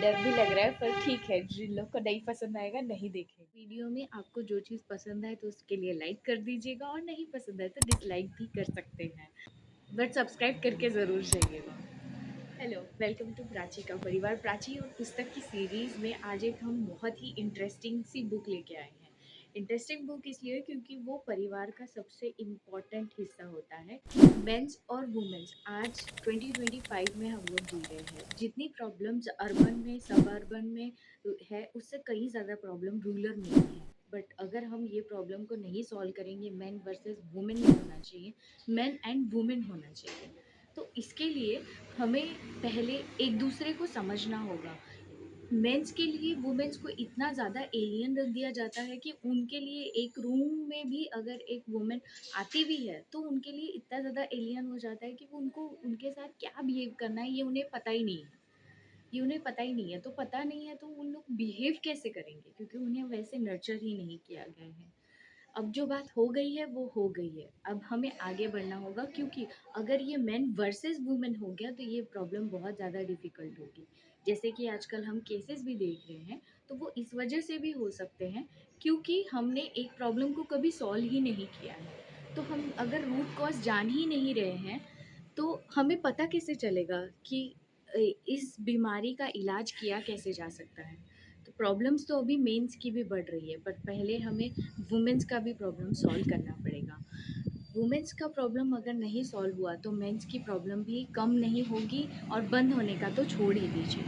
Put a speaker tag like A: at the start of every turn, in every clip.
A: डर भी लग रहा है, पर ठीक है, जिन लोग को नहीं पसंद आएगा नहीं देखें।
B: वीडियो में आपको जो चीज़ पसंद आए तो उसके लिए लाइक कर दीजिएगा और नहीं पसंद आए तो डिसलाइक भी कर सकते हैं, बट सब्सक्राइब करके ज़रूर जाइएगा। हेलो, वेलकम टू प्राची का परिवार। प्राची और पुस्तक की सीरीज़ में आज एक हम बहुत ही इंटरेस्टिंग सी बुक लेके आए हैं। इंटरेस्टिंग बुक इसलिए क्योंकि वो परिवार का सबसे इम्पॉर्टेंट हिस्सा होता है। मेंस और वुमेन्स आज 2025 में हम लोग जी रहे हैं। जितनी प्रॉब्लम्स अर्बन में, सब अर्बन में है, उससे कहीं ज़्यादा प्रॉब्लम रूरल में ही है। बट अगर हम ये प्रॉब्लम को नहीं सॉल्व करेंगे, मेन वर्सेस वुमेन नहीं होना चाहिए, मेन एंड वुमेन होना चाहिए। तो इसके लिए हमें पहले एक दूसरे को समझना होगा। मेंस के लिए वुमेन्स को इतना ज़्यादा एलियन रख दिया जाता है कि उनके लिए एक रूम में भी अगर एक वुमेन आती भी है तो उनके लिए इतना ज़्यादा एलियन हो जाता है कि वो उनको उनके साथ क्या बिहेव करना है ये उन्हें पता ही नहीं है। ये उन्हें पता ही नहीं है, तो पता नहीं है तो उन लोग बिहेव कैसे करेंगे, क्योंकि उन्हें वैसे नर्चर ही नहीं किया गया है। अब जो बात हो गई है वो हो गई है, अब हमें आगे बढ़ना होगा, क्योंकि अगर ये मेन वर्सेस वुमेन हो गया तो ये प्रॉब्लम बहुत ज़्यादा डिफ़िकल्ट होगी। जैसे कि आजकल हम केसेस भी देख रहे हैं, तो वो इस वजह से भी हो सकते हैं क्योंकि हमने एक प्रॉब्लम को कभी सॉल्व ही नहीं किया है। तो हम अगर रूट कॉज़ जान ही नहीं रहे हैं, तो हमें पता कैसे चलेगा कि इस बीमारी का इलाज किया कैसे जा सकता है। तो प्रॉब्लम्स तो अभी मेंस की भी बढ़ रही है, बट पहले हमें वुमेन्स का भी प्रॉब्लम सॉल्व करना पड़ेगा। वुमेन्स का प्रॉब्लम अगर नहीं सॉल्व हुआ तो मेंस की प्रॉब्लम भी कम नहीं होगी, और बंद होने का तो छोड़ ही दीजिए।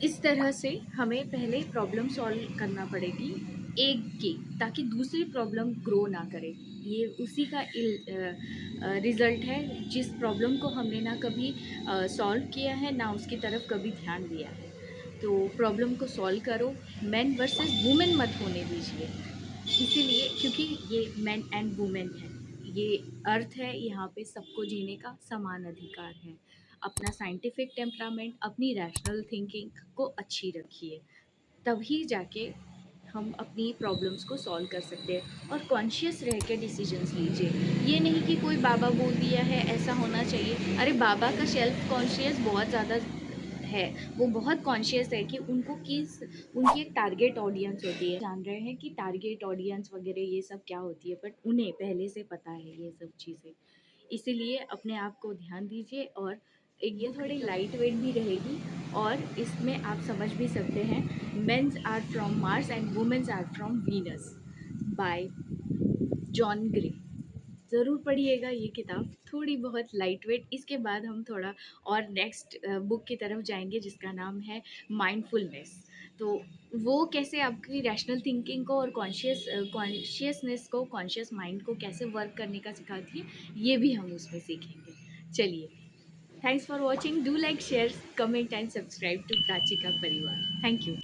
B: इस तरह से हमें पहले प्रॉब्लम सॉल्व करना पड़ेगी एक की, ताकि दूसरी प्रॉब्लम ग्रो ना करे। ये उसी का रिज़ल्ट है, जिस प्रॉब्लम को हमने ना कभी सॉल्व किया है, ना उसकी तरफ कभी ध्यान दिया है। तो प्रॉब्लम को सॉल्व करो, मेन वर्सेस वुमेन मत होने दीजिए। इसीलिए क्योंकि ये मेन एंड वुमेन है, ये अर्थ है, यहाँ पे सबको जीने का समान अधिकार है। अपना साइंटिफिक टेम्परामेंट, अपनी रैशनल थिंकिंग को अच्छी रखिए, तभी जाके हम अपनी प्रॉब्लम्स को सॉल्व कर सकते हैं। और कॉन्शियस रह के डिसीजंस लीजिए। ये नहीं कि कोई बाबा बोल दिया है ऐसा होना चाहिए। अरे बाबा का सेल्फ कॉन्शियस बहुत ज़्यादा है, वो बहुत कॉन्शियस है कि उनको किस, उनकी एक टारगेट ऑडियंस होती है। जान रहे हैं कि टारगेट ऑडियंस वगैरह ये सब क्या होती है, बट उन्हें पहले से पता है ये सब चीज़ें। इसीलिए अपने आप को ध्यान दीजिए। और एक ये थोड़ी लाइट वेट भी रहेगी, और इसमें आप समझ भी सकते हैं, mens are from Mars and womens are from Venus, by John Gray. ज़रूर पढ़िएगा ये किताब, थोड़ी बहुत लाइट वेट। इसके बाद हम थोड़ा और नेक्स्ट बुक की तरफ जाएंगे जिसका नाम है माइंडफुलनेस। तो वो कैसे आपकी रैशनल थिंकिंग को और कॉन्शियसनेस को, कॉन्शियस माइंड को कैसे वर्क करने का सिखाती है, ये भी हम उसमें सीखेंगे। चलिए, thanks for watching. Do like, share, comment and subscribe to Prachi का परिवार। Thank you.